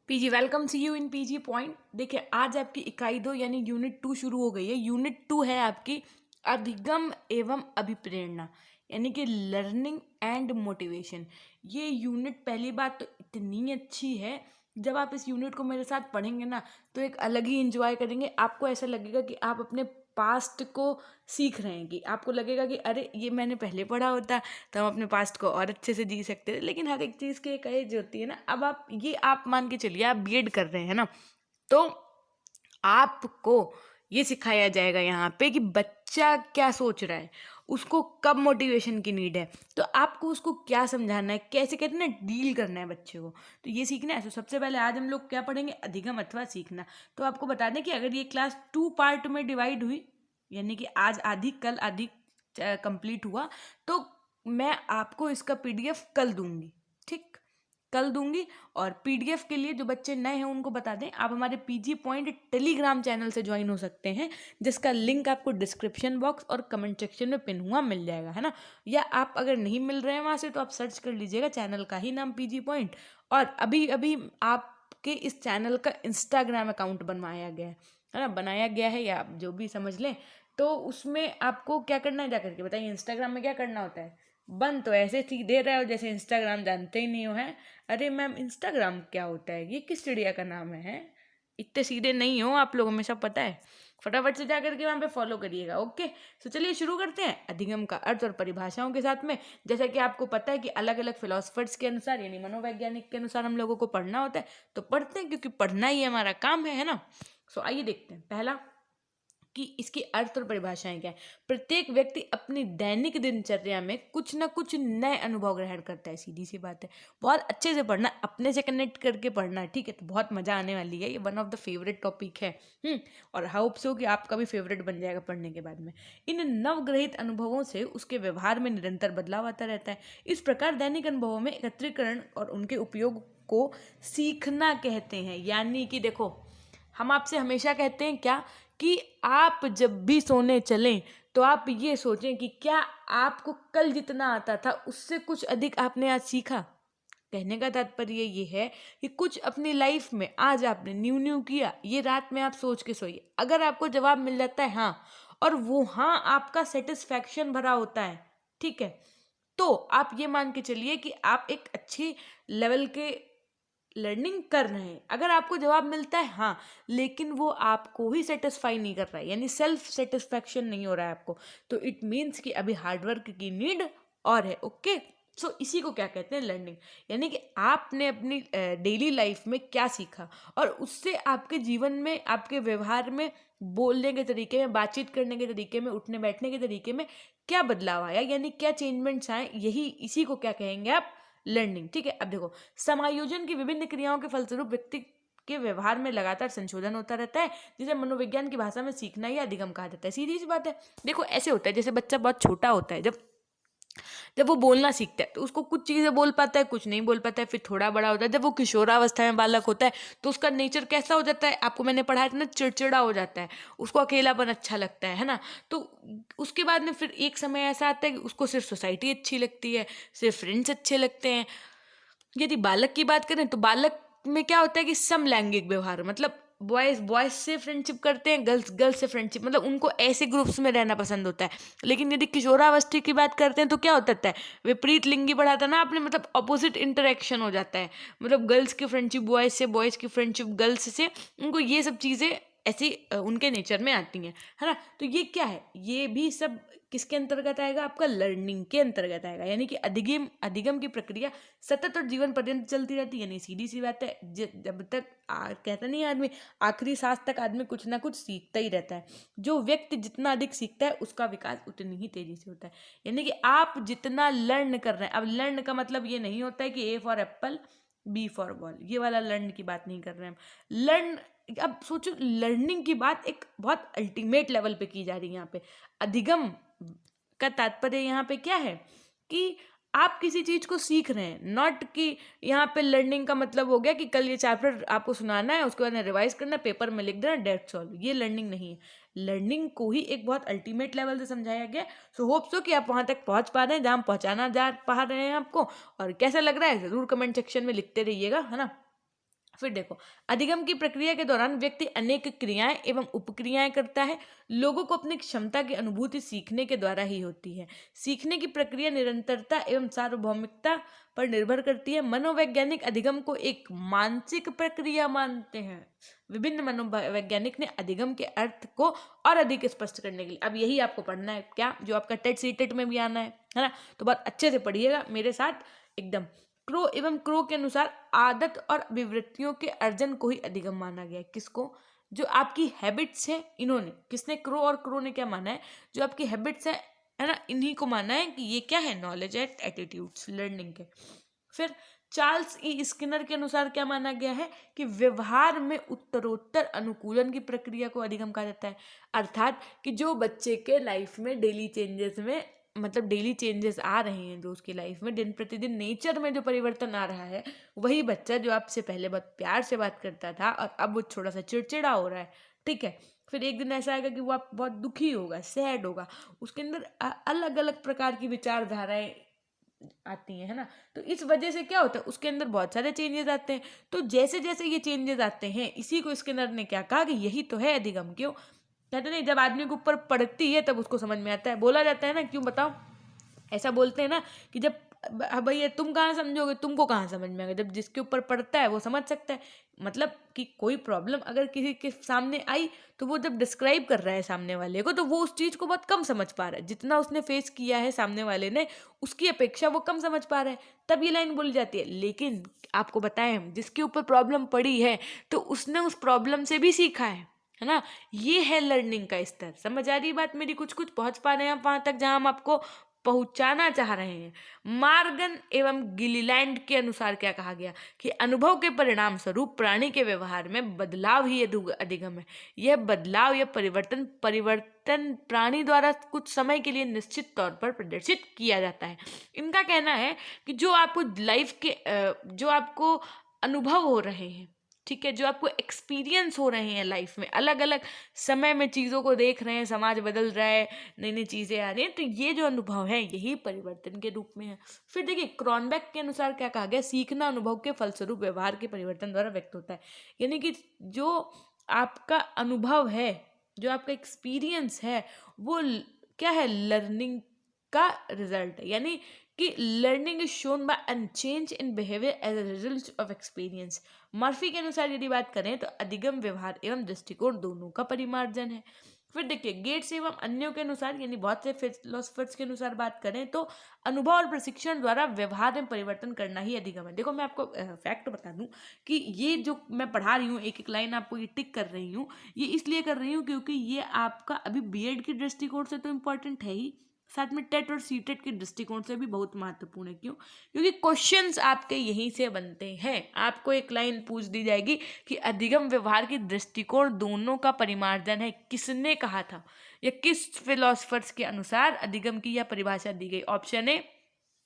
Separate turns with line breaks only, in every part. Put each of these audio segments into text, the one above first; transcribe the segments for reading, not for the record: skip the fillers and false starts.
PG welcome see you in PG point. देखिए, आज आपकी इकाई 2 यानी यूनिट 2 शुरू हो गई है। यूनिट 2 है आपकी अधिगम एवं अभिप्रेरणा, यानी कि लर्निंग एंड मोटिवेशन। ये यूनिट पहली बात तो इतनी अच्छी है, जब आप इस यूनिट को मेरे साथ पढ़ेंगे ना तो एक अलग ही इंजॉय करेंगे। आपको ऐसा लगेगा कि आप अपने पास्ट को सीख रहे हैं, कि आपको लगेगा कि अरे ये मैंने पहले पढ़ा होता तो हम अपने पास्ट को और अच्छे से जी सकते थे। लेकिन हर एक चीज़ की एक एज होती है ना। अब आप मान के चलिए, आप बीएड कर रहे हैं ना, तो आपको ये सिखाया जाएगा यहाँ पे कि बच्चा क्या सोच रहा है, उसको कब मोटिवेशन की नीड है, तो आपको उसको क्या समझाना है, कैसे कहते हैं ना डील करना है बच्चे को। तो ये सीखना है। तो सबसे पहले आज हम लोग क्या पढ़ेंगे, अधिगम अथवा सीखना। तो आपको बता दें कि अगर ये क्लास 2 पार्ट में डिवाइड हुई, यानी कि आज आधी कल आधी कंप्लीट हुआ, तो मैं आपको इसका पीडीएफ कल दूंगी। ठीक, कल दूंगी। और पीडीएफ के लिए जो बच्चे नए हैं उनको बता दें, आप हमारे पीजी पॉइंट टेलीग्राम चैनल से ज्वाइन हो सकते हैं, जिसका लिंक आपको डिस्क्रिप्शन बॉक्स और कमेंट सेक्शन में पिन हुआ मिल जाएगा, है ना। या आप अगर नहीं मिल रहे हैं वहाँ से, तो आप सर्च कर लीजिएगा चैनल का ही नाम पीजी पॉइंट। और अभी अभी आपके इस चैनल का इंस्टाग्राम अकाउंट बनवाया गया है ना, बनाया गया है, या आप जो भी समझ लें। तो उसमें आपको क्या करना है, जा करके बताइए इंस्टाग्राम में क्या करना होता है। बन तो ऐसे सीख दे रहे हो जैसे इंस्टाग्राम जानते ही नहीं हो। है, अरे मैम इंस्टाग्राम क्या होता है, ये किस चिड़िया का नाम है? इतने सीधे नहीं हो आप लोग, हमें सब पता है। फटाफट से जाकर के वहाँ पे फॉलो करिएगा। ओके, तो चलिए शुरू करते हैं अधिगम का अर्थ और परिभाषाओं के साथ में। जैसा कि आपको पता है कि अलग अलग फिलोसफर्स के अनुसार यानी मनोवैज्ञानिक के अनुसार हम लोगों को पढ़ना होता है, तो पढ़ते हैं, क्योंकि पढ़ना ही हमारा काम है ना। सो आइए देखते हैं पहला कि इसकी अर्थ और परिभाषाएं क्या है। प्रत्येक व्यक्ति अपनी दैनिक दिनचर्या में कुछ ना कुछ नए अनुभव ग्रहण करता है, सीधी सी बात है। बहुत अच्छे से पढ़ना, अपने से कनेक्ट करके पढ़ना है, ठीक है। तो बहुत मजा आने वाली है, ये one of the favourite topic है। और होप सो कि आपका भी फेवरेट बन जाएगा पढ़ने के बाद में। इन नवग्रहित अनुभवों से उसके व्यवहार में निरंतर बदलाव आता रहता है। इस प्रकार दैनिक अनुभवों में एकत्रीकरण और उनके उपयोग को सीखना कहते हैं। यानी कि देखो, हम आपसे हमेशा कहते हैं क्या, कि आप जब भी सोने चलें तो आप ये सोचें कि क्या आपको कल जितना आता था उससे कुछ अधिक आपने आज सीखा। कहने का तात्पर्य ये है कि कुछ अपनी लाइफ में आज आपने न्यू न्यू किया, ये रात में आप सोच के सोइए। अगर आपको जवाब मिल जाता है हाँ, और वो हाँ आपका सेटिस्फैक्शन भरा होता है, ठीक है, तो आप ये मान के चलिए कि आप एक अच्छी लेवल के लर्निंग कर रहे हैं। अगर आपको जवाब मिलता है हाँ, लेकिन वो आपको ही सेटिस्फाई नहीं कर रहा है, यानी सेल्फ सेटिस्फैक्शन नहीं हो रहा है आपको, तो इट मीन्स कि अभी हार्डवर्क की नीड और है। ओके, सो इसी को क्या कहते हैं, लर्निंग। यानी कि आपने अपनी डेली लाइफ में क्या सीखा, और उससे आपके जीवन में, आपके व्यवहार में, बोलने के तरीके में, बातचीत करने के तरीके में, उठने बैठने के तरीके में क्या बदलाव आया, यानी क्या चेंजमेंट्स आए, यही इसी को क्या कहेंगे आप, लर्निंग। ठीक है, अब देखो, समायोजन की विभिन्न क्रियाओं के फलस्वरूप व्यक्ति के व्यवहार में लगातार संशोधन होता रहता है, जिसे मनोविज्ञान की भाषा में सीखना या अधिगम कहा जाता है। सीधी सी बात है। देखो ऐसे होता है, जैसे बच्चा बहुत छोटा होता है, जब जब वो बोलना सीखता है तो उसको कुछ चीज़ें बोल पाता है, कुछ नहीं बोल पाता है। फिर थोड़ा बड़ा होता है, जब वो किशोरावस्था में बालक होता है, तो उसका नेचर कैसा हो जाता है, आपको मैंने पढ़ाया था ना, चिड़चिड़ा हो जाता है, उसको अकेलापन अच्छा लगता है ना। तो उसके बाद में फिर एक समय ऐसा आता है कि उसको सिर्फ सोसाइटी अच्छी लगती है, सिर्फ फ्रेंड्स अच्छे लगते हैं। यदि बालक की बात करें तो बालक में क्या होता है कि समलैंगिक व्यवहार, मतलब बॉयज बॉयज से फ्रेंडशिप करते हैं, गर्ल्स गर्ल्स से फ्रेंडशिप, मतलब उनको ऐसे ग्रुप्स में रहना पसंद होता है। लेकिन यदि किशोरावस्था की बात करते हैं तो क्या होता है, विपरीत लिंगी बढ़ा था ना आपने, मतलब अपोजिट इंटरेक्शन हो जाता है। मतलब गर्ल्स की फ्रेंडशिप बॉयज से, बॉयज की फ्रेंडशिप गर्ल्स से, उनको ये सब चीज़ें ऐसी उनके नेचर में आती हैं, है ना। तो ये क्या है, ये भी सब किसके अंतर्गत आएगा, आपका लर्निंग के अंतर्गत आएगा। यानी कि अधिगम अधिगम की प्रक्रिया सतत और जीवन पर्यंत चलती रहती है। यानी सीधी सी बात है, जब तक कहता नहीं आदमी, आखिरी सांस तक आदमी कुछ ना कुछ सीखता ही रहता है। जो व्यक्ति जितना अधिक सीखता है उसका विकास उतनी ही तेजी से होता है। यानी कि आप जितना लर्न कर रहे हैं, अब लर्न का मतलब ये नहीं होता है कि A for apple B for ball, ये वाला लर्न की बात नहीं कर रहे हैं हम। लर्न, अब सोचो, लर्निंग की बात एक बहुत अल्टीमेट लेवल पे की जा रही है यहाँ पे। अधिगम का तात्पर्य यहाँ पे क्या है, कि आप किसी चीज को सीख रहे हैं, नॉट कि यहाँ पे लर्निंग का मतलब हो गया कि कल ये चैप्टर आपको सुनाना है, उसके बाद रिवाइज करना, पेपर में लिख देना, डेट्स ऑल। ये लर्निंग नहीं है। लर्निंग को ही एक बहुत अल्टीमेट लेवल से समझाया गया। सो होप सो कि आप वहां तक पहुंच पा रहे हैं जहां पहुंचाना जा पा रहे हैं आपको। और कैसा लग रहा है जरूर कमेंट सेक्शन में लिखते रहिएगा, है ना। फिर देखो, अधिगम की प्रक्रिया के दौरान व्यक्ति अनेक क्रियाएं एवं उपक्रियाएं करता है। लोगों को अपनी क्षमता की अनुभूति सीखने के द्वारा ही होती है। सीखने की प्रक्रिया निरंतरता एवं सार्वभौमिकता पर निर्भर करती है। मनोवैज्ञानिक अधिगम को एक मानसिक प्रक्रिया मानते हैं। विभिन्न मनोवैज्ञानिक ने अधिगम के अर्थ को और अधिक स्पष्ट करने के लिए, अब यही आपको पढ़ना है क्या, जो आपका टेट सीटेट में भी आना है ना, तो बहुत अच्छे से पढ़िएगा मेरे साथ एकदम। क्रो एवं क्रो के अनुसार आदत और अभिवृत्तियों के अर्जन को ही अधिगम माना गया है। किसको? जो आपकी हैबिट्स हैं, इन्होंने, किसने? क्रो और क्रो ने क्या माना है? जो आपकी हैबिट्स है ना, इन्हीं को माना है कि ये क्या है? नॉलेज एंड एटीट्यूड्स, लर्निंग के। फिर चार्ल्स ई स्किनर के अनुसार क्या माना गया है? कि व्यवहार में उत्तरोत्तर अनुकूलन की प्रक्रिया को अधिगम कहा जाता है। अर्थात कि जो बच्चे के लाइफ में डेली चेंजेस में, मतलब डेली चेंजेस आ रहे हैं जो उसकी लाइफ में, दिन प्रतिदिन नेचर में जो परिवर्तन आ रहा है, वही बच्चा जो आपसे पहले बहुत प्यार से बात करता था और अब वो थोड़ा सा चिड़चिड़ा हो रहा है, ठीक है, फिर एक दिन ऐसा आएगा कि वो आप बहुत दुखी होगा, सैड होगा, उसके अंदर अलग अलग प्रकार की विचारधाराएं आती हैं, है ना। तो इस वजह से क्या होता है, उसके अंदर बहुत सारे चेंजेस आते हैं। तो जैसे जैसे ये चेंजेस आते हैं, इसी को स्किनर ने क्या कहा कि यही तो है अधिगम। क्यों कहते नहीं, जब आदमी के ऊपर पड़ती है तब उसको समझ में आता है। बोला जाता है ना, क्यों बताओ, ऐसा बोलते हैं ना कि जब भैया तुम कहाँ समझोगे, तुमको कहाँ समझ में आएगा, जब जिसके ऊपर पड़ता है वो समझ सकता है। मतलब कि कोई प्रॉब्लम अगर किसी के सामने आई तो वो जब डिस्क्राइब कर रहा है सामने वाले को, तो वो उस चीज़ को बहुत कम समझ पा रहा है। जितना उसने फेस किया है सामने वाले ने, उसकी अपेक्षा वो कम समझ पा रहा है, तब ये लाइन बोली जाती है। लेकिन आपको बताएं, जिसके ऊपर प्रॉब्लम पड़ी है तो उसने उस प्रॉब्लम से भी सीखा है ना। ये है लर्निंग का स्तर। समझ आ रही बात मेरी? कुछ कुछ पहुंच पा रहे हैं आप वहां तक जहां हम आपको पहुंचाना चाह रहे हैं। मार्गन एवं गिलीलैंड के अनुसार क्या कहा गया कि अनुभव के परिणाम स्वरूप प्राणी के व्यवहार में बदलाव ही अधिगम है। यह बदलाव या परिवर्तन प्राणी द्वारा कुछ समय के लिए निश्चित तौर पर प्रदर्शित किया जाता है। इनका कहना है कि जो आपको लाइफ के जो आपको अनुभव हो रहे हैं, ठीक है, जो आपको एक्सपीरियंस हो रहे हैं लाइफ में, अलग अलग समय में चीज़ों को देख रहे हैं, समाज बदल रहा है, नई नई चीज़ें आ रही हैं, तो ये जो अनुभव है यही परिवर्तन के रूप में है। फिर देखिए, क्रॉनबेक के अनुसार क्या कहा गया, सीखना अनुभव के फलस्वरूप व्यवहार के परिवर्तन द्वारा व्यक्त होता है। यानी कि जो आपका अनुभव है, जो आपका एक्सपीरियंस है, वो क्या है? लर्निंग का रिजल्ट है। यानी कि learning is shown by a change in behaviour as a result of experience. Murphy के अनुसार यदि बात करें तो अधिगम व्यवहार एवं दृष्टिकोण दोनों का परिमार्जन है। फिर देखिए, गेट्स एवं अन्यों के अनुसार, यानी बहुत से फिलोसफर्स के अनुसार बात करें तो अनुभव और प्रशिक्षण द्वारा व्यवहार में परिवर्तन करना ही अधिगम है। देखो, मैं आपको फैक्ट बता दूं कि ये जो मैं पढ़ा रही हूँ, एक एक लाइन आपको ये टिक कर रही हूँ, ये इसलिए कर रही हूँ क्योंकि ये आपका अभी बीएड के दृष्टिकोण से तो इम्पोर्टेंट है ही, साथ में टेट और सीटेट के दृष्टिकोण से भी बहुत महत्वपूर्ण है। क्यों? क्योंकि क्वेश्चंस आपके यहीं से बनते हैं। आपको एक लाइन पूछ दी जाएगी कि अधिगम व्यवहार की दृष्टिकोण दोनों का परिमार्जन है, किसने कहा था, या किस फिलोसफर्स के अनुसार अधिगम की यह परिभाषा दी गई। Option A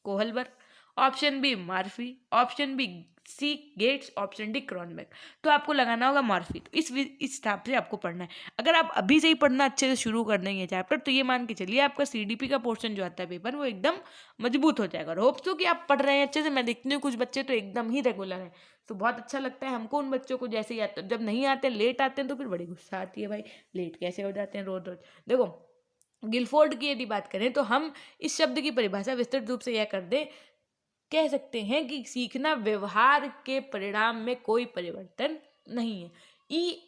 Kohlberg, option B Murphy, option B C Gates, option D Cronbach. तो आपको लगाना होगा मर्फी। तो इस हिसाब से आपको पढ़ना है। अगर आप अभी से ही पढ़ना अच्छे से शुरू कर देंगे चैप्टर, तो ये मान के चलिए आपका सीडीपी का पोर्शन जो आता है पेपर, वो एकदम मजबूत हो जाएगा। और होप तो कि आप पढ़ रहे हैं अच्छे से। मैं देखती हूँ कुछ बच्चे तो एकदम ही रेगुलर हैं, तो बहुत अच्छा लगता है हमको उन बच्चों को। जैसे ही आते, जब नहीं आते, लेट आते हैं, तो फिर बड़ी गुस्सा आती है, भाई लेट कैसे हो जाते हैं रोज रोज। देखो, गिलफोर्ड की यदि बात करें तो हम इस शब्द की परिभाषा विस्तृत रूप से यह कर दें, कह सकते हैं कि सीखना व्यवहार के परिणाम में कोई परिवर्तन नहीं है।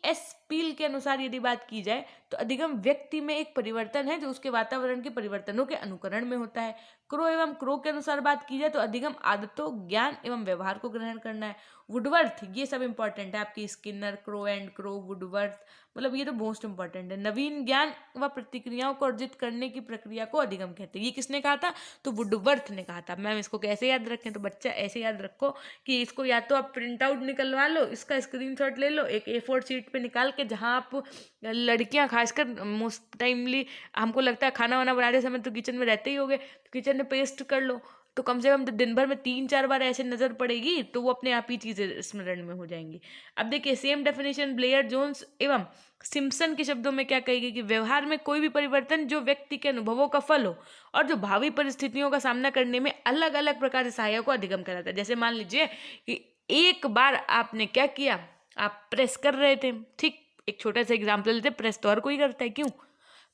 एस पील के अनुसार यदि बात की जाए तो अधिगम व्यक्ति में एक परिवर्तन है जो उसके वातावरण के परिवर्तनों के अनुकरण में होता है। क्रो एवं क्रो के अनुसार बात की जाए तो अधिगम आदतों, ज्ञान एवं व्यवहार को ग्रहण करना है। वुडवर्थ, ये सब इंपॉर्टेंट है आपकी, Skinner, crow and crow, Woodworth, मतलब ये तो मोस्ट इंपॉर्टेंट है। नवीन ज्ञान व प्रतिक्रियाओं को अर्जित करने की प्रक्रिया को अधिगम कहते हैं। ये किसने कहा था? तो वुडवर्थ ने कहा था। मैम इसको कैसे याद रखें? तो बच्चा ऐसे याद रखो कि इसको या तो आप प्रिंट आउट निकलवा लो, इसका स्क्रीनशॉट ले लो एक A4 शीट पे निकाल के, जहाँ आप लड़कियां खासकर मोस्ट टाइमली, हमको लगता है खाना वाना बनाते समय तो किचन में रहते ही होगे, तो किचन में पेस्ट कर लो, तो कम से कम दिन भर में 3-4 बार ऐसे नजर पड़ेगी, तो वो अपने आप ही चीजें स्मरण में हो जाएंगी। अब देखिए, सेम डेफिनेशन ब्लेयर जोन्स एवं सिम्पसन के शब्दों में क्या कहेगी कि व्यवहार में कोई भी परिवर्तन जो व्यक्ति के अनुभवों का फल हो और जो भावी परिस्थितियों का सामना करने में अलग अलग प्रकार से सहायक को अधिगम कराता है। जैसे मान लीजिए कि एक बार आपने क्या किया, आप प्रेस कर रहे थे, ठीक, एक छोटा सा एग्जाम्पल लेते, प्रेस तो हर कोई करता है, क्यों,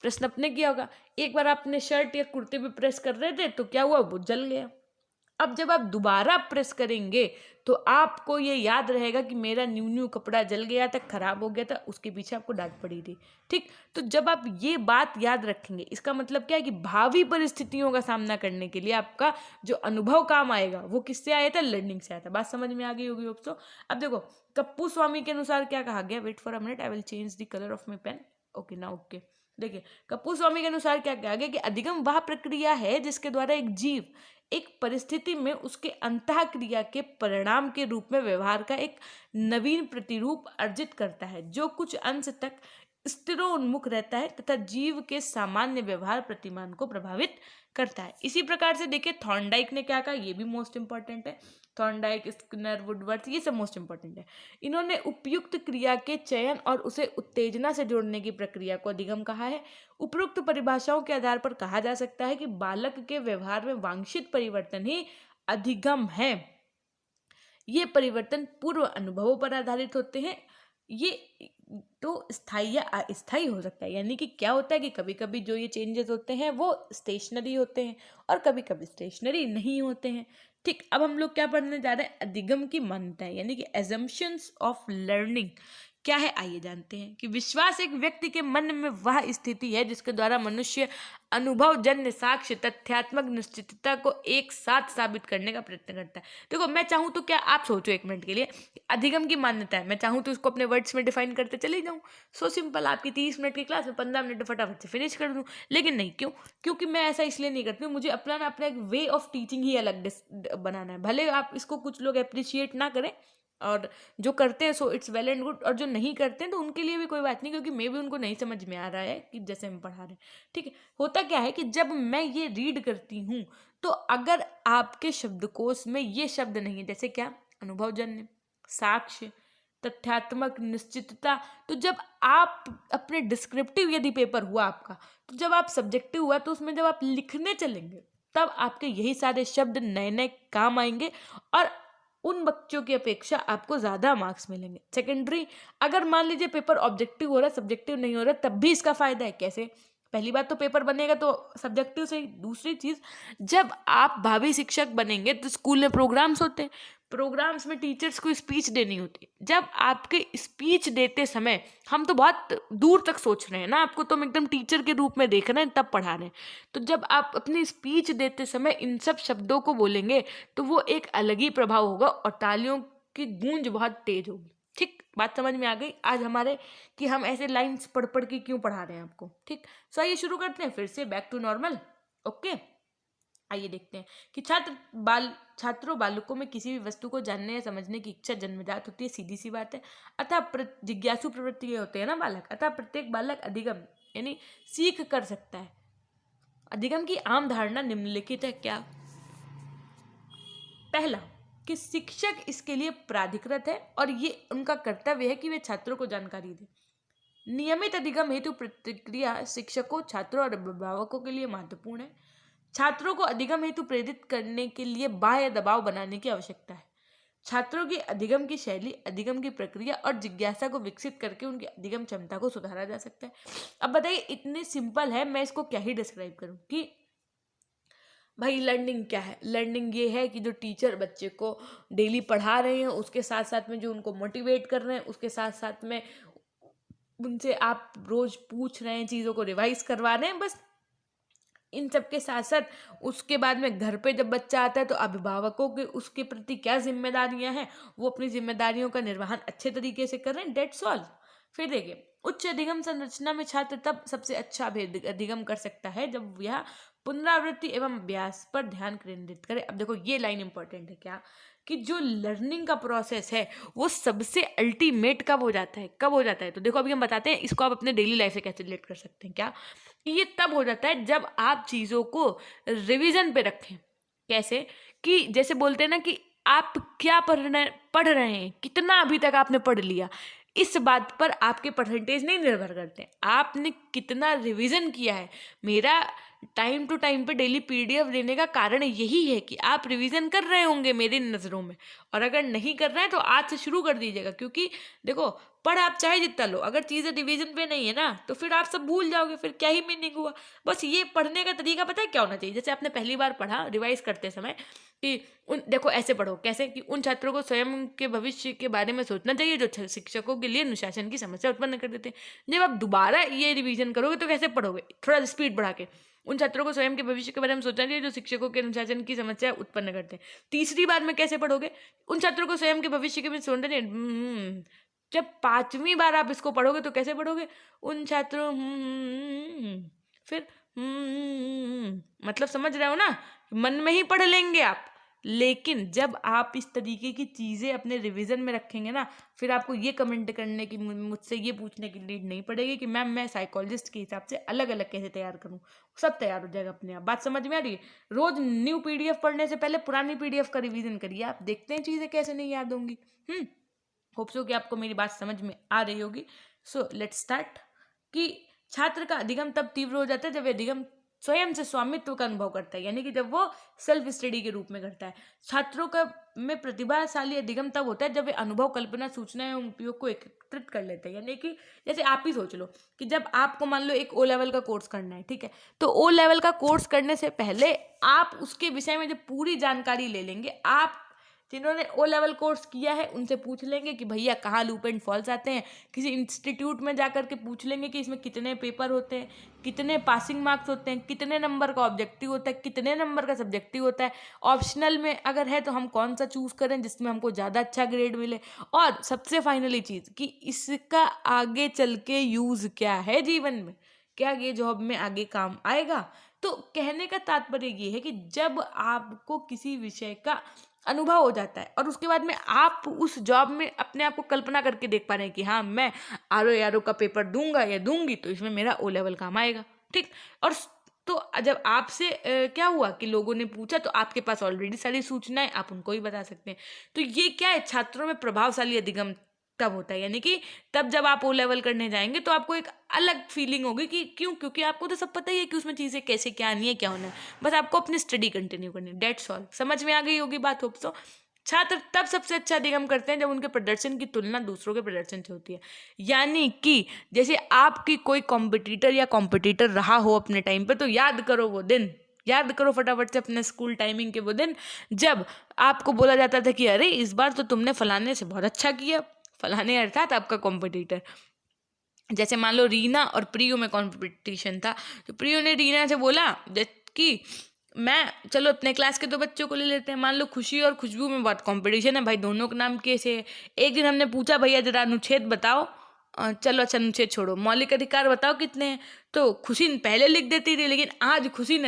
प्रश्न अपने किया होगा। एक बार आपने शर्ट या कुर्ते पे प्रेस कर रहे थे तो क्या हुआ, वो जल गया। अब जब आप दोबारा प्रेस करेंगे तो आपको ये याद रहेगा कि मेरा न्यू कपड़ा जल गया था, खराब हो गया था, उसके पीछे आपको डांट पड़ी थी, ठीक। तो जब आप ये बात याद रखेंगे, इसका मतलब क्या है कि भावी परिस्थितियों का सामना करने के लिए आपका जो अनुभव काम आएगा वो किससे आया था, लर्निंग से आया था। बात समझ में आ गई होगी दोस्तों। अब देखो कप्पू स्वामी के अनुसार क्या कहा गया, wait for a minute, I will change the colour of my pen, okay ना, ओके। देखिए कप्पू स्वामी के अनुसार क्या कहा गया कि अधिगम वह प्रक्रिया है जिसके द्वारा एक जीव एक परिस्थिति में उसके अंतः क्रिया के परिणाम के रूप में व्यवहार का एक नवीन प्रतिरूप अर्जित करता है, जो कुछ अंश तक स्थिरोन्मुख रहता है तथा जीव के सामान्य व्यवहार प्रतिमान को प्रभावित करता है। इसी प्रकार से देखिए थॉर्नडाइक ने क्या कहा, ये भी मोस्ट इंपॉर्टेंट है, थॉर्नडाइक, स्किनर, वुडवर्थ, ये सब मोस्ट इंपॉर्टेंट है। इन्होंने उपयुक्त क्रिया के चयन और उसे उत्तेजना से जोड़ने की प्रक्रिया को अधिगम कहा है। उपरोक्त परिभाषाओं के आधार पर कहा जा सकता है कि बालक के व्यवहार में वांछित परिवर्तन ही अधिगम है। ये परिवर्तन पूर्व अनुभवों पर आधारित होते हैं। ये तो स्थायी या अस्थायी हो सकता है, यानी कि क्या होता है कि कभी कभी जो ये चेंजेस होते हैं वो स्टेशनरी होते हैं और कभी कभी स्टेशनरी नहीं होते हैं, ठीक। अब हम लोग क्या पढ़ने जा रहे हैं, अधिगम की मान्यताएं, यानी कि एजम्पशंस ऑफ लर्निंग क्या है, आइए जानते हैं। कि विश्वास एक व्यक्ति के मन में वह स्थिति है जिसके द्वारा मनुष्य अनुभव जन्य साक्ष्य तथ्यात्मक निश्चितता को एक साथ साबित करने का प्रयत्न करता है। देखो मैं चाहूँ तो, क्या आप सोचो एक मिनट के लिए, अधिगम की मान्यता है, मैं चाहूँ तो इसको अपने वर्ड्स में डिफाइन करते चले जाऊँ, सो सिंपल, आपकी 30 मिनट की क्लास में 15 मिनट में फटाफट से फिनिश कर दूँ। लेकिन नहीं, क्यों, क्योंकि मैं ऐसा इसलिए नहीं करती हूँ, मुझे अपना ना अपना एक वे ऑफ टीचिंग ही अलग बनाना है। भले आप इसको कुछ लोग अप्रिशिएट ना करें, और जो करते हैं so it's well and good, और जो नहीं करते हैं तो उनके लिए भी कोई बात नहीं, क्योंकि मे भी उनको नहीं समझ में आ रहा है कि जैसे हम पढ़ा रहे हैं, ठीक है। होता क्या है कि जब मैं ये रीड करती हूँ तो अगर आपके शब्दकोश में ये शब्द नहीं है, जैसे क्या, अनुभवजन्य, साक्ष्य, तथ्यात्मक, निश्चितता, तो जब आप अपने डिस्क्रिप्टिव यदि पेपर हुआ आपका, तो जब आप सब्जेक्टिव हुआ तो उसमें जब आप लिखने चलेंगे तब आपके यही सारे शब्द नए नए काम आएंगे और उन बच्चों की अपेक्षा आपको ज़्यादा मार्क्स मिलेंगे। सेकेंडरी, अगर मान लीजिए पेपर ऑब्जेक्टिव हो रहा है, सब्जेक्टिव नहीं हो रहा, तब भी इसका फायदा है। कैसे, पहली बात तो पेपर बनेगा तो सब्जेक्टिव से ही, दूसरी चीज़, जब आप भावी शिक्षक बनेंगे तो स्कूल में प्रोग्राम्स होते हैं, प्रोग्राम्स में टीचर्स को स्पीच देनी होती है। जब आपके स्पीच देते समय, हम तो बहुत दूर तक सोच रहे हैं ना, आपको तो हम एकदम टीचर के रूप में देख रहे हैं तब पढ़ा रहे हैं, तो जब आप अपनी स्पीच देते समय इन सब शब्दों को बोलेंगे तो वो एक अलग ही प्रभाव होगा और तालियों की गूंज बहुत तेज होगी, ठीक। बात समझ में आ गई आज हमारे कि हम ऐसे लाइंस पढ़ पढ़ के क्यों पढ़ा रहे हैं आपको, ठीक। सो आइए शुरू करते हैं फिर से, बैक टू नॉर्मल, ओके। आइए देखते हैं कि छात्रों बालकों में किसी भी वस्तु को जानने या समझने की इच्छा जन्मजात होती है, सीधी सी बात है। अतः जिज्ञासु प्रवृत्ति के होते हैं ना बालक, अतः प्रत्येक बालक अधिगम यानी सीख कर सकता है। अधिगम की आम धारणा निम्नलिखित है, क्या, पहला कि शिक्षक इसके लिए प्राधिकृत है और ये उनका कर्तव्य है कि वे छात्रों को जानकारी दें। नियमित अधिगम हेतु प्रतिक्रिया शिक्षकों, छात्रों और अभिभावकों के लिए महत्वपूर्ण है। छात्रों को अधिगम हेतु प्रेरित करने के लिए बाह्य दबाव बनाने की आवश्यकता है। छात्रों की अधिगम की शैली, अधिगम की प्रक्रिया और जिज्ञासा को विकसित करके उनकी अधिगम क्षमता को सुधारा जा सकता है। अब बताइए, इतने सिंपल है, मैं इसको क्या ही डिस्क्राइब करूं कि भाई लर्निंग क्या है। लर्निंग ये है कि जो टीचर बच्चे को डेली पढ़ा रहे हैं, उसके साथ साथ में जो उनको मोटिवेट कर रहे हैं, उसके साथ साथ में उनसे आप रोज पूछ रहे हैं, चीज़ों को रिवाइज करवा रहे हैं, बस इन सब के साथ साथ उसके बाद में घर पे जब बच्चा आता है तो अभिभावकों के उसके प्रति क्या जिम्मेदारियां हैं, वो अपनी जिम्मेदारियों का निर्वहन अच्छे तरीके से कर रहे हैं, डेट्स ऑल। फिर देखिए, उच्च अधिगम संरचना में छात्र तब सबसे अच्छा अधिगम कर सकता है जब यह पुनरावृत्ति एवं अभ्यास पर ध्यान केंद्रित करे। अब देखो ये लाइन इंपॉर्टेंट है, क्या, कि जो लर्निंग का प्रोसेस है वो सबसे अल्टीमेट कब हो जाता है, कब हो जाता है, तो देखो अभी हम बताते हैं इसको आप अपने डेली लाइफ से कैसे रिलेट कर सकते हैं। क्या, ये तब हो जाता है जब आप चीज़ों को रिवीजन पे रखें। कैसे, कि जैसे बोलते हैं ना कि आप क्या पढ़ रहे हैं, कितना अभी तक आपने पढ़ लिया, इस बात पर आपके परसेंटेज नहीं निर्भर करते, आपने कितना रिवीजन किया है। मेरा टाइम टू टाइम पे डेली पीडीएफ देने का कारण यही है कि आप रिवीजन कर रहे होंगे मेरी नज़रों में। और अगर नहीं कर रहे हैं तो आज से शुरू कर दीजिएगा, क्योंकि देखो पढ़ आप चाहे जितना लो, अगर चीज़ें रिवीजन पे नहीं है ना तो फिर आप सब भूल जाओगे, फिर क्या ही मीनिंग हुआ। बस ये पढ़ने का तरीका पता है क्या होना चाहिए, जैसे आपने पहली बार पढ़ा रिवाइज करते समय कि उन देखो ऐसे पढ़ो, कैसे कि उन छात्रों को स्वयं के भविष्य के बारे में सोचना चाहिए जो शिक्षकों के लिए अनुशासन की समस्या उत्पन्न कर देते हैं। जब आप दोबारा ये रिवीजन करोगे तो कैसे पढ़ोगे, थोड़ा स्पीड बढ़ा के। उन छात्रों को स्वयं के भविष्य के बारे में सोचना चाहिए जो शिक्षकों के अनुशासन की समस्या उत्पन्न करते हैं। तीसरी बार में कैसे पढ़ोगे, उन छात्रों को स्वयं के भविष्य के बारे में सोचना चाहिए। जब पांचवी बार आप इसको पढ़ोगे तो कैसे पढ़ोगे, उन छात्रों फिर मतलब समझ रहे हो ना, मन में ही पढ़ लेंगे आप। लेकिन जब आप इस तरीके की चीज़ें अपने रिवीजन में रखेंगे ना, फिर आपको ये कमेंट करने की, मुझसे ये पूछने की नीड नहीं पड़ेगी कि मैम मैं साइकोलॉजिस्ट के हिसाब से अलग अलग कैसे तैयार करूं। सब तैयार हो जाएगा अपने आप। बात समझ में आ रही है। रोज न्यू पीडीएफ पढ़ने से पहले पुरानी पीडीएफ का रिवीजन करिए, आप देखते हैं चीज़ें कैसे नहीं याद होंगी। होप सो कि आपको मेरी बात समझ में आ रही होगी। So let's start. कि छात्र का अधिगम तब तीव्र हो जाता है जब अधिगम स्वयं से स्वामित्व का अनुभव करता है, यानी कि जब वो सेल्फ स्टडी के रूप में करता है। छात्रों का में प्रतिभाशाली अधिगम तब होता है जब वे अनुभव, कल्पना, सूचना एवं उपयोग को एकत्रित कर लेते हैं। यानी कि जैसे आप ही सोच लो कि जब आपको मान लो एक ओ लेवल का कोर्स करना है, ठीक है, तो ओ लेवल का कोर्स करने से पहले आप उसके विषय में जब पूरी जानकारी ले लेंगे, आप जिन्होंने ओ लेवल कोर्स किया है उनसे पूछ लेंगे कि भैया कहाँ लूप एंड फॉल्स आते हैं, किसी इंस्टीट्यूट में जा कर के पूछ लेंगे कि इसमें कितने पेपर होते हैं, कितने पासिंग मार्क्स होते हैं, कितने नंबर का ऑब्जेक्टिव होता है, कितने नंबर का सब्जेक्टिव होता है, ऑप्शनल में अगर है तो हम कौन सा चूज़ करें जिसमें हमको ज़्यादा अच्छा ग्रेड मिले, और सबसे फाइनली चीज़ कि इसका आगे चल के यूज़ क्या है जीवन में, क्या ये जॉब में आगे काम आएगा। तो कहने का तात्पर्य ये है कि जब आपको किसी विषय का अनुभव हो जाता है और उसके बाद में आप उस जॉब में अपने आप को कल्पना करके देख पा रहे हैं कि हाँ मैं आर ओ आर ओ का पेपर दूंगा या दूंगी तो इसमें मेरा ओ लेवल काम आएगा, ठीक। और तो जब आपसे क्या हुआ कि लोगों ने पूछा तो आपके पास ऑलरेडी सारी सूचनाएं, आप उनको ही बता सकते हैं। तो ये क्या है, छात्रों में प्रभावशाली अधिगम तब होता है, यानी कि तब जब आप ओ लेवल करने जाएंगे तो आपको एक अलग फीलिंग होगी कि क्यों, क्योंकि आपको तो सब पता ही है कि उसमें चीज़ें कैसे क्या आनी है क्या होना है, बस आपको अपनी स्टडी कंटिन्यू करनी है, डेट्स ऑल। समझ में आ गई होगी बात, होप सो। छात्र तब सबसे अच्छा अधिगम करते हैं जब उनके प्रदर्शन की तुलना दूसरों के प्रदर्शन से होती है। यानी कि जैसे आपकी कोई कॉम्पिटिटर या कॉम्पिटिटर रहा हो अपने टाइम पे, तो याद करो वो दिन, याद करो फटाफट से अपने स्कूल टाइमिंग के वो दिन जब आपको बोला जाता था कि अरे इस बार तो तुमने फलाने से बहुत अच्छा किया, फलाने अर्थात आपका कॉम्पिटिटर। जैसे मान लो रीना और प्रियो में कंपटीशन था, तो प्रियो ने रीना से बोला कि मैं, चलो अपने क्लास के दो बच्चों को ले लेते हैं, मान लो खुशी और खुशबू में बहुत कंपटीशन है भाई, दोनों के नाम कैसे है। एक दिन हमने पूछा भैया जरा अनुच्छेद बताओ, चलो अच्छा अनुच्छेद छोड़ो, मौलिक अधिकार बताओ कितने हैं, तो खुशी पहले लिख देती थी, लेकिन आज खुशी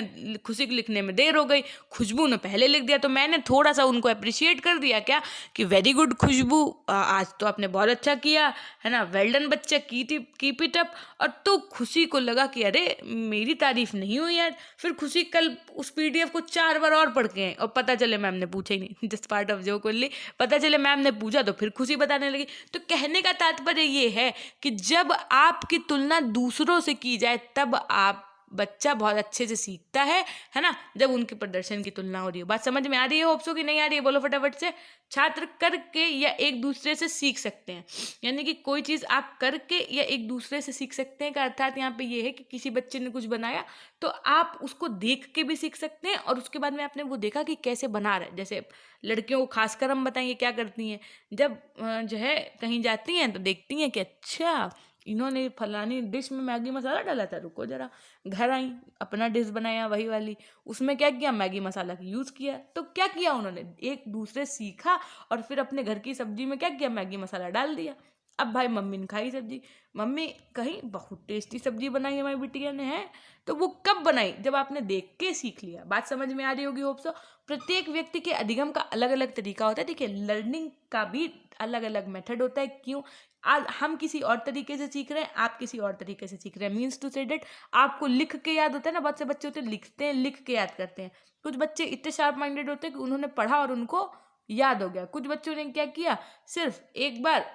को लिखने में देर हो गई, खुशबू ने पहले लिख दिया, तो मैंने थोड़ा सा उनको अप्रिशिएट कर दिया क्या कि वेरी गुड खुशबू, आज तो आपने बहुत अच्छा किया है ना, वेल डन बच्चा, कीप इट अप। और तो खुशी को लगा कि अरे मेरी तारीफ नहीं हुई यार, फिर खुशी कल उस पीडीएफ को 4 बार और पढ़ के आए और पता चले मैम ने पूछा ही नहीं, just part of joke only, पता चले मैम ने पूछा तो फिर खुशी बताने लगी। तो कहने का तात्पर्य ये है कि जब आपकी तुलना दूसरों से की जाए तब आप बच्चा बहुत अच्छे से सीखता है ना, जब उनके प्रदर्शन की तुलना हो रही है। बात समझ में आ रही है होप्सो कि नहीं आ रही है, बोलो फटाफट से। छात्र करके या एक दूसरे से सीख सकते हैं, यानी कि कोई चीज़ आप करके या एक दूसरे से सीख सकते हैं का अर्थात यहाँ पे ये है कि किसी बच्चे ने कुछ बनाया तो आप उसको देख के भी सीख सकते हैं और उसके बाद में आपने वो देखा कि कैसे बना रहा है। जैसे लड़कियों को खासकर हम बताएंगे क्या करती हैं, जब जो है कहीं जाती हैं तो देखती हैं कि अच्छा इन्होंने फलानी डिश में मैगी मसाला डाला था, रुको जरा, घर आई अपना डिश बनाया वही वाली, उसमें क्या किया, मैगी मसाला की यूज़ किया। तो क्या किया उन्होंने, एक दूसरे सीखा और फिर अपने घर की सब्जी में क्या किया, मैगी मसाला डाल दिया। अब भाई मम्मी ने खाई सब्जी, मम्मी कहीं बहुत टेस्टी सब्जी बनाई हमारी बिटिया ने, है तो वो कब बनाई, जब आपने देख के सीख लिया। बात समझ में आ रही होगी होप सो। प्रत्येक व्यक्ति के अधिगम का अलग अलग तरीका होता है। देखिए लर्निंग का भी अलग अलग मेथड होता है। क्यों, आज हम किसी और तरीके से सीख रहे हैं, आप किसी और तरीके से सीख रहे हैं। मीन्स टू से डेट, आपको लिख के याद होता है ना, बहुत से बच्चे होते हैं लिखते हैं, लिख के याद करते हैं। कुछ बच्चे इतने शार्प माइंडेड होते हैं कि उन्होंने पढ़ा और उनको याद हो गया। कुछ बच्चों ने क्या किया, सिर्फ एक बार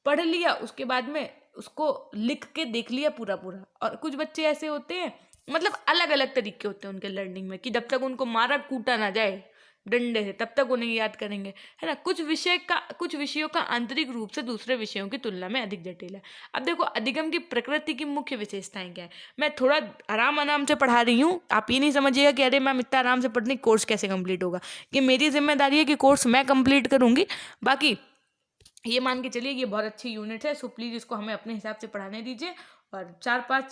पढ़ लिया उसके बाद में उसको लिख के देख लिया पूरा पूरा। और कुछ बच्चे ऐसे होते हैं मतलब अलग अलग तरीके होते हैं उनके लर्निंग में कि जब तक उनको मारा कूटा ना जाए डंडे से तब तक उन्हें याद करेंगे, है ना। कुछ विषयों का आंतरिक रूप से दूसरे विषयों की तुलना में अधिक जटिल है। अब देखो अधिगम की प्रकृति की मुख्य विशेषताएं क्या है। मैं थोड़ा आराम से पढ़ा रही हूँ, आप ये नहीं समझिएगा कि अरे मैम इतना आराम से पढ़नी कोर्स कैसे कंप्लीट होगा। कि मेरी जिम्मेदारी है कि कोर्स मैं कंप्लीट करूंगी, बाकी ये मान के चलिए ये बहुत अच्छी यूनिट है, सो प्लीज़ इसको हमें अपने हिसाब से पढ़ाने दीजिए। और 4 5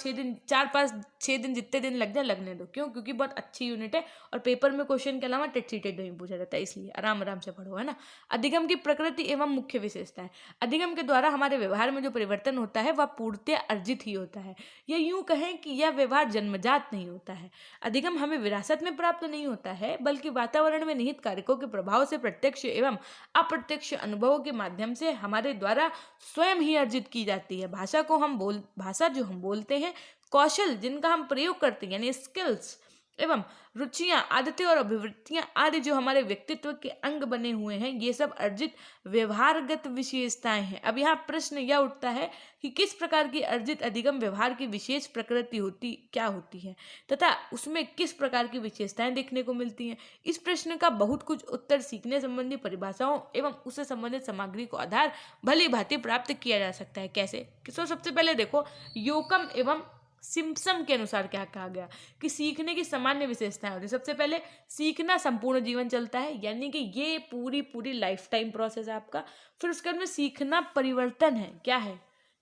6 दिन जितने दिन लग जाए लगने दो। क्यों? क्योंकि बहुत अच्छी यूनिट है और पेपर में क्वेश्चन के अलावा टेट सीटेट नहीं पूछा जाता है, इसलिए आराम से पढ़ो, है ना। अधिगम की प्रकृति एवं मुख्य विशेषताएं। अधिगम के द्वारा हमारे व्यवहार में जो परिवर्तन होता है वह पूर्णतः अर्जित ही होता है, या यूं कहें कि यह व्यवहार जन्मजात नहीं होता है। अधिगम हमें विरासत में प्राप्त नहीं होता है, बल्कि वातावरण में निहित कारकों के प्रभाव से प्रत्यक्ष एवं अप्रत्यक्ष अनुभवों के माध्यम से हमारे द्वारा स्वयं ही अर्जित की जाती है। भाषा जो हम बोलते हैं, कौशल जिनका हम प्रयोग करते हैं यानी स्किल्स, एवं रुचियां, आदतें और अभिवृत्तियां आदि जो हमारे व्यक्तित्व के अंग बने हुए हैं, ये सब अर्जित व्यवहारगत विशेषताएं हैं। अब यहाँ प्रश्न यह उठता है कि किस प्रकार की अर्जित अधिगम व्यवहार की विशेष प्रकृति क्या होती है तथा उसमें किस प्रकार की विशेषताएं देखने को मिलती हैं। इस प्रश्न का बहुत कुछ उत्तर सीखने संबंधी परिभाषाओं एवं उससे संबंधित सामग्री को आधार भली भांति प्राप्त किया जा सकता है। कैसे? तो सबसे पहले देखो योकम एवं सिम्पसन के अनुसार क्या कहा गया कि सीखने की सामान्य विशेषताएं होती है। सबसे पहले सीखना संपूर्ण जीवन चलता है, यानी कि ये पूरी लाइफ टाइम प्रोसेस है आपका। फिर उसके बाद में सीखना परिवर्तन है। क्या है?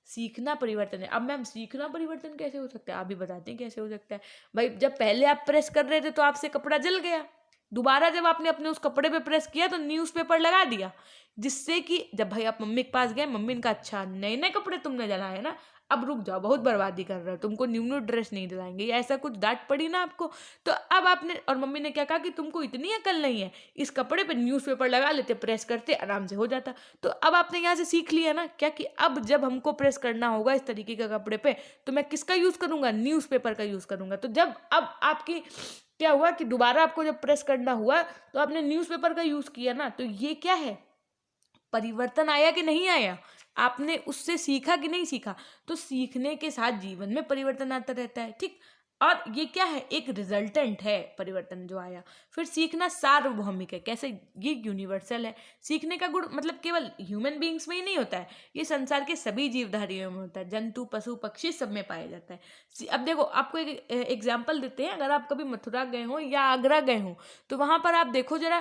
सीखना परिवर्तन है। अब मैम सीखना परिवर्तन कैसे हो सकता है? आप भी बताते हैं कैसे हो सकता है। भाई जब पहले आप प्रेस कर रहे थे तो आपसे कपड़ा जल गया, दोबारा जब आपने अपने उस कपड़े पे प्रेस किया तो न्यूज़पेपर लगा दिया, जिससे कि जब भाई आप मम्मी के पास गए, मम्मी ने कहा अच्छा नए नए कपड़े तुमने जलाए ना, अब रुक जाओ बहुत बर्बादी कर रहे हो, तुमको न्यू ड्रेस नहीं दिलाएंगे, या ऐसा कुछ डांट पड़ी ना आपको। तो अब आपने और मम्मी ने क्या कहा कि तुमको इतनी अकल नहीं है, इस कपड़े पे न्यूज़पेपर लगा लेते, प्रेस करते, आराम से हो जाता। तो अब आपने यहाँ से सीख लिया ना क्या कि अब जब हमको प्रेस करना होगा इस तरीके का कपड़े पे तो मैं किसका यूज़ करूंगा? न्यूज़पेपर का यूज़ करूंगा। तो जब अब आपकी क्या हुआ कि दोबारा आपको जब प्रेस करना हुआ तो आपने न्यूज़पेपर का यूज़ किया ना, तो ये क्या है? परिवर्तन आया कि नहीं आया? आपने उससे सीखा कि नहीं सीखा? तो सीखने के साथ जीवन में परिवर्तन आता रहता है, ठीक। और ये क्या है? एक रिजल्टेंट है परिवर्तन जो आया। फिर सीखना सार्वभौमिक है। कैसे? ये यूनिवर्सल है। सीखने का गुण मतलब केवल ह्यूमन बींग्स में ही नहीं होता है, ये संसार के सभी जीवधारियों में होता है, जंतु पशु पक्षी सब में पाया जाता है। अब देखो आपको एक एग्जाम्पल देते हैं। अगर आप कभी मथुरा गए हो या आगरा गए हो तो वहां पर आप देखो जरा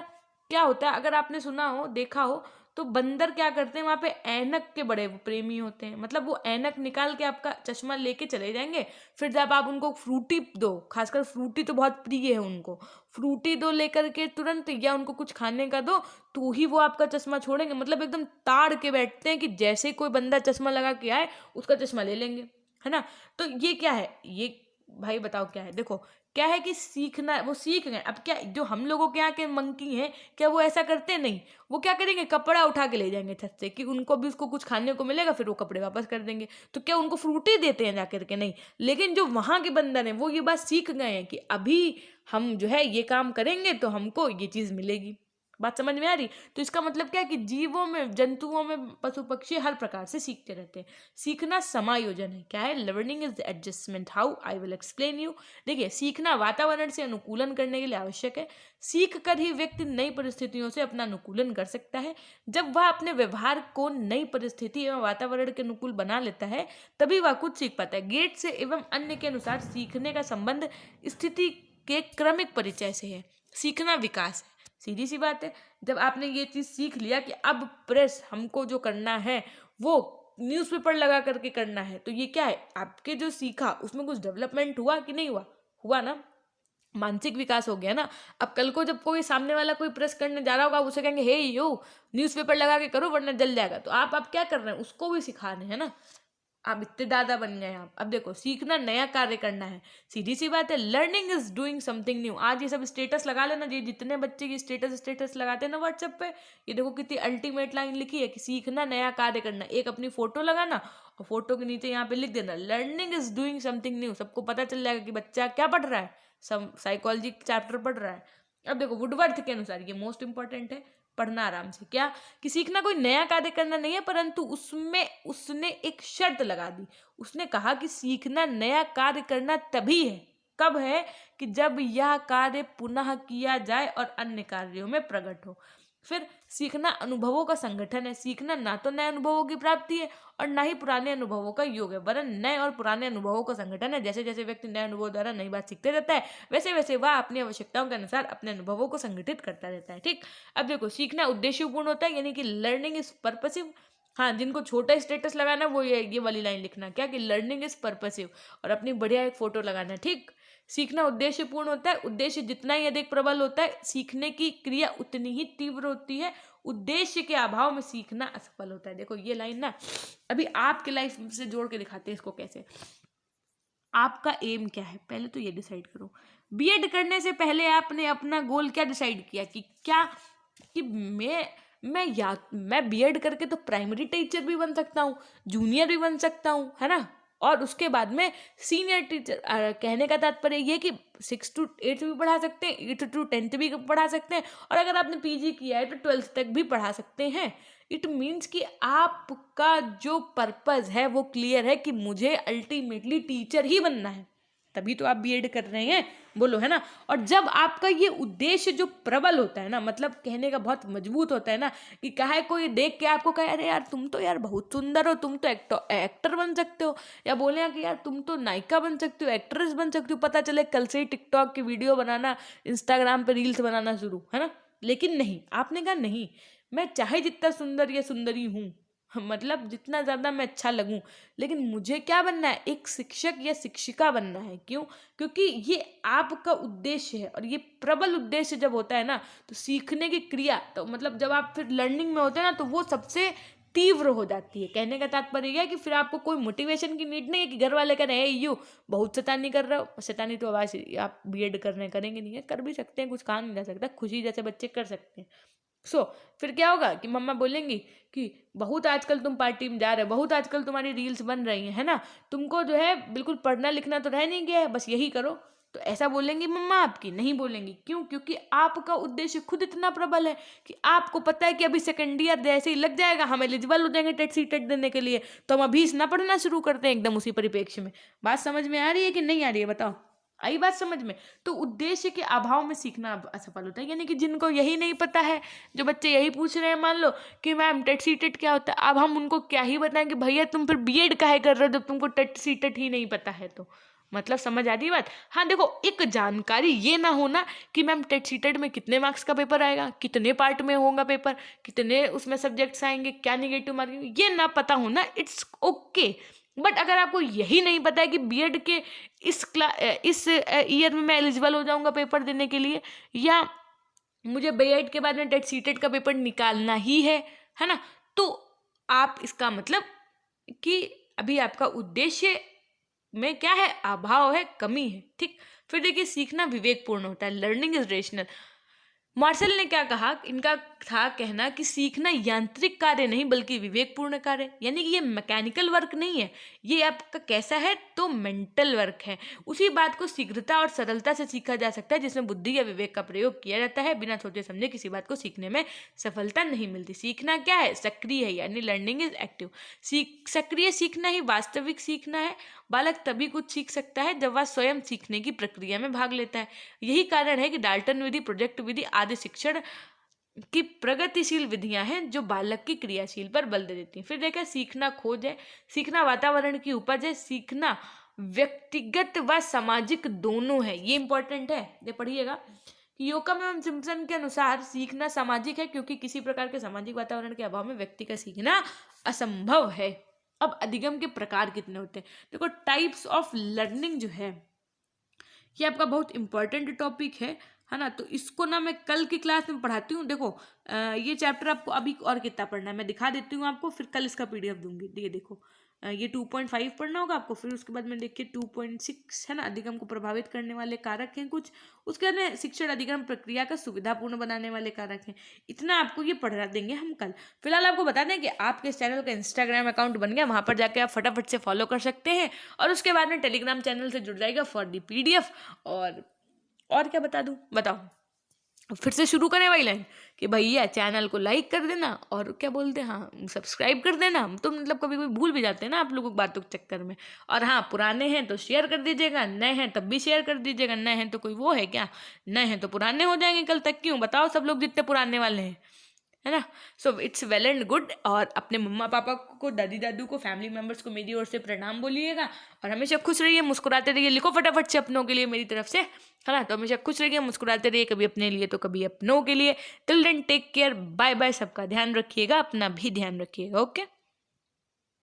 क्या होता है। अगर आपने सुना हो देखा हो तो बंदर क्या करते हैं, वहां पे ऐनक के बड़े प्रेमी होते हैं। मतलब वो ऐनक निकाल के आपका चश्मा लेके चले जाएंगे। फिर जब आप उनको फ्रूटी दो, खासकर फ्रूटी तो बहुत प्रिय है उनको, फ्रूटी दो लेकर के तुरंत, या उनको कुछ खाने का दो, तो ही वो आपका चश्मा छोड़ेंगे। मतलब एकदम ताड़ के बैठते हैं कि जैसे कोई बंदा चश्मा लगा के आए उसका चश्मा ले लेंगे, है ना। तो ये क्या है? ये भाई बताओ क्या है? देखो क्या है कि सीखना, वो सीख गए। अब क्या जो हम लोगों के यहाँ के मंकी हैं, क्या वो ऐसा करते नहीं? वो क्या करेंगे? कपड़ा उठा के ले जाएंगे छत से कि उनको भी उसको कुछ खाने को मिलेगा, फिर वो कपड़े वापस कर देंगे। तो क्या उनको फ्रूटी देते हैं जाकर के? नहीं। लेकिन जो वहां के बंदर हैं वो ये बात सीख गए हैं कि अभी हम जो है ये काम करेंगे तो हमको ये चीज मिलेगी। बात समझ में आ रही? तो इसका मतलब क्या है कि जीवों में, जंतुओं में, पशु पक्षी हर प्रकार से सीखते रहते हैं। सीखना समायोजन है। क्या है? Learning is adjustment. How? I will explain you. देखिए सीखना वातावरण से अनुकूलन करने के लिए आवश्यक है। सीख कर ही व्यक्ति नई परिस्थितियों से अपना अनुकूलन कर सकता है। जब वह अपने व्यवहार को नई परिस्थिति एवं वातावरण के अनुकूल बना लेता है तभी वह कुछ सीख पाता है। गेट से एवं अन्य के अनुसार सीखने का संबंध स्थिति के क्रमिक परिचय से है। सीखना विकास है। सीधी सी बात है। जब आपने ये चीज सीख लिया कि अब प्रेस हमको जो करना है वो न्यूज़पेपर लगा करके करना है, तो ये क्या है? आपके जो सीखा उसमें कुछ डेवलपमेंट हुआ कि नहीं हुआ? हुआ ना। मानसिक विकास हो गया ना। अब कल को जब कोई सामने वाला कोई प्रेस करने जा रहा होगा, उसे कहेंगे हे यो न्यूज़पेपर लगा के करो वरना जल जाएगा, तो आप क्या कर रहे हैं? उसको भी सिखा रहे हैं ना। आप इतने दादा बन गए आप। अब देखो सीखना नया कार्य करना है। सीधी सी बात है। Learning is doing something new. आज ये सब स्टेटस लगा लेना, ये जितने बच्चे ये स्टेटस लगाते हैं ना व्हाट्सएप पे, ये देखो कितनी अल्टीमेट लाइन लिखी है कि सीखना नया कार्य करना। एक अपनी फोटो लगाना और फोटो के नीचे यहाँ पे लिख देना learning is doing something new. सबको पता चल जाएगा कि बच्चा क्या पढ़ रहा है, सब साइकोलॉजी चैप्टर पढ़ रहा है। अब देखो वुडवर्थ के अनुसार ये मोस्ट इंपॉर्टेंट है, पढ़ना आराम से। क्या कि सीखना कोई नया कार्य करना नहीं है, परंतु उसमें उसने एक शर्त लगा दी। उसने कहा कि सीखना नया कार्य करना तभी है। कब है कि जब यह कार्य पुनः किया जाए और अन्य कार्यों में प्रकट हो। फिर सीखना अनुभवों का संगठन है। सीखना ना तो नए अनुभवों की प्राप्ति है और ना ही पुराने अनुभवों का योग है, वरन नए और पुराने अनुभवों का संगठन है। जैसे जैसे व्यक्ति नए अनुभवों द्वारा नई बात सीखते रहता है, वैसे वैसे वह अपनी आवश्यकताओं के अनुसार अपने अनुभवों को संगठित करता रहता है। ठीक, अब देखो, सीखना उद्देश्यपूर्ण होता है, यानी कि लर्निंग इज पर्पसिव। हाँ, जिनको छोटा स्टेटस लगाना वो ये वाली लाइन लिखना, क्या कि लर्निंग इज पर्पसिव, और अपनी बढ़िया एक फोटो लगाना। ठीक, सीखना उद्देश्यपूर्ण होता है। उद्देश्य जितना ही अधिक प्रबल होता है, सीखने की क्रिया उतनी ही तीव्र होती है। उद्देश्य के अभाव में सीखना असफल होता है। देखो ये लाइन ना अभी आपके लाइफ से जोड़ के दिखाते हैं इसको कैसे। आपका एम क्या है, पहले तो ये डिसाइड करो। बीएड करने से पहले आपने अपना गोल क्या डिसाइड किया कि क्या कि मैं बीएड करके तो प्राइमरी टीचर भी बन सकता हूँ, जूनियर भी बन सकता हूँ, है ना, और उसके बाद में सीनियर टीचर। कहने का तात्पर्य ये कि 6 to 8 भी पढ़ा सकते हैं, 8 to 10 भी पढ़ा सकते हैं, और अगर आपने पीजी किया है तो 12th तक भी पढ़ा सकते हैं। इट मीन्स कि आपका जो पर्पस है वो क्लियर है कि मुझे अल्टीमेटली टीचर ही बनना है, तभी तो आप बीएड कर रहे हैं, बोलो, है ना। और जब आपका ये उद्देश्य जो प्रबल होता है ना, मतलब कहने का बहुत मजबूत होता है ना, कि कहे कोई देख के आपको कहे अरे यार तुम तो यार बहुत सुंदर हो, तुम तो एक्टर बन सकते हो, या बोले कि यार तुम तो नायिका बन सकते हो, एक्ट्रेस बन सकते हो, पता चले कल से ही टिकटॉक की वीडियो बनाना, इंस्टाग्राम पे रील्स बनाना शुरू, है ना। लेकिन नहीं, आपने कहा नहीं, मैं चाहे जितना सुंदर या सुंदरी हूँ, मतलब जितना ज़्यादा मैं अच्छा लगूं, लेकिन मुझे क्या बनना है, एक शिक्षक या शिक्षिका बनना है। क्यों? क्योंकि ये आपका उद्देश्य है, और ये प्रबल उद्देश्य जब होता है ना, तो सीखने की क्रिया, तो मतलब जब आप फिर लर्निंग में होते हैं ना, तो वो सबसे तीव्र हो जाती है। कहने का तात्पर्य यह है कि फिर आपको कोई मोटिवेशन की नीड नहीं है कि घर वाले कह रहे हैं यू बहुत शैतानी कर रहे हो। शैतानी तो आवाज आप बीएड करेंगे नहीं है, कर भी सकते हैं, कुछ कहा नहीं जा सकता, खुशी जैसे बच्चे कर सकते हैं। फिर क्या होगा कि मम्मा बोलेंगी कि बहुत आजकल तुम पार्टी में जा रहे हो, बहुत आजकल तुम्हारी रील्स बन रही हैं, है ना, तुमको जो है बिल्कुल पढ़ना लिखना तो रह नहीं गया है, बस यही करो। तो ऐसा बोलेंगी मम्मा आपकी? नहीं बोलेंगी। क्यों? क्योंकि आपका उद्देश्य खुद इतना प्रबल है कि आपको पता है कि अभी सेकंड ईयर जैसे ही लग जाएगा, हम एलिजिबल हो जाएंगे टेट सी टेट देने के लिए, तो हम अभी ना पढ़ना शुरू करते हैं एकदम उसी परिप्रेक्ष्य में। बात समझ में आ रही है कि नहीं आ रही है, बताओ, आई बात समझ में? तो उद्देश्य के अभाव में सीखना असफल होता है, यानी कि जिनको यही नहीं पता है, जो बच्चे यही पूछ रहे हैं, मान लो कि मैम टेट सी टेट क्या होता है, अब हम उनको क्या ही बताएं कि भैया तुम फिर बीएड काहे कर रहे हो जब तुमको टेट सी टेट ही नहीं पता है। तो मतलब समझ आ रही बात? हाँ देखो, एक जानकारी ये ना होना कि मैम टेट सी टेट में कितने मार्क्स का पेपर आएगा, कितने पार्ट में होगा पेपर, कितने उसमें सब्जेक्ट्स आएंगे, क्या निगेटिव मार्किंग, ये ना पता होना, इट्स ओके। बट अगर आपको यही नहीं पता है कि बीएड के इस ईयर में मैं एलिजिबल हो जाऊंगा पेपर देने के लिए, या मुझे बीएड के बाद में टेट सीटेट का पेपर निकालना ही है ना, तो आप इसका मतलब कि अभी आपका उद्देश्य में क्या है, अभाव है, कमी है। ठीक, फिर देखिए, सीखना विवेकपूर्ण होता है, लर्निंग इज रेशनल। मार्शल ने क्या कहा, इनका था कहना कि सीखना यांत्रिक कार्य नहीं बल्कि विवेकपूर्ण कार्य, यानी कि ये मैकेनिकल वर्क नहीं है, ये आपका कैसा है, तो मेंटल वर्क है। उसी बात को शीघ्रता और सरलता से सीखा जा सकता है जिसमें बुद्धि या विवेक का प्रयोग किया जाता है। बिना सोचे समझे किसी बात को सीखने में सफलता नहीं मिलती। सीखना क्या है, सक्रिय है, यानी लर्निंग इज एक्टिव। सक्रिय सीखना ही वास्तविक सीखना है। बालक तभी कुछ सीख सकता है जब वह स्वयं सीखने की प्रक्रिया में भाग लेता है। यही कारण है कि डाल्टन विधि, प्रोजेक्ट विधि आदि शिक्षण की प्रगतिशील विधियां हैं जो बालक की क्रियाशील पर बल दे देती हैं। फिर देखा, सीखना खोज है, सीखना वातावरण की उपज है, सीखना व्यक्तिगत व सामाजिक दोनों है। ये इंपॉर्टेंट है, ये पढ़िएगा। योकम एवं सिम्पसन के अनुसार सीखना सामाजिक है क्योंकि किसी प्रकार के सामाजिक वातावरण के अभाव में व्यक्ति का सीखना असंभव है। अब अधिगम के प्रकार कितने होते हैं? देखो, टाइप्स ऑफ लर्निंग जो है ये आपका बहुत इंपॉर्टेंट टॉपिक है ना, तो इसको ना मैं कल की क्लास में पढ़ाती हूँ। देखो ये चैप्टर आपको अभी और कितना पढ़ना है मैं दिखा देती हूँ आपको, फिर कल इसका पीडीएफ दूंगी। ये देखो, ये 2.5 पढ़ना होगा आपको, फिर उसके बाद में देखिए 2.6 है ना, अधिगम को प्रभावित करने वाले कारक हैं कुछ, उसके बाद में शिक्षण अधिगम प्रक्रिया का सुविधापूर्ण बनाने वाले कारक हैं। इतना आपको ये पढ़ा देंगे हम कल। फिलहाल आपको बता दें कि आपके इस चैनल का इंस्टाग्राम अकाउंट बन गया, वहाँ पर जाकर आप फटाफट से फॉलो कर सकते हैं, और उसके बाद में टेलीग्राम चैनल से जुड़ जाएगा फॉर दी पीडीएफ। और क्या बता दूँ, बताओ, फिर से शुरू करें वही लाइन कि भैया चैनल को लाइक कर देना और क्या बोलते हैं, हाँ सब्सक्राइब कर देना। तो मतलब कभी कभी भूल भी जाते हैं ना आप लोगों बातों के चक्कर में। और हाँ, पुराने हैं तो शेयर कर दीजिएगा, नए हैं तब भी शेयर कर दीजिएगा। नए हैं तो कोई वो है क्या, नए हैं तो पुराने हो जाएंगे कल तक, क्यों बताओ सब लोग जितने पुराने वाले हैं, है ना। So it's well and good. और अपने मम्मा पापा को, दादी दादू को, फैमिली मेम्बर्स को मेरी ओर से प्रणाम बोलिएगा। और हमेशा खुश रहिए, मुस्कुराते रहिए। लिखो फटाफट से अपनों के लिए मेरी तरफ से, है ना। तो हमेशा खुश रहिए, मुस्कुराते रहिए, कभी अपने लिए तो कभी अपनों के लिए। Till then take care, bye bye. सबका ध्यान रखिएगा, अपना भी ध्यान रखिएगा। ओके।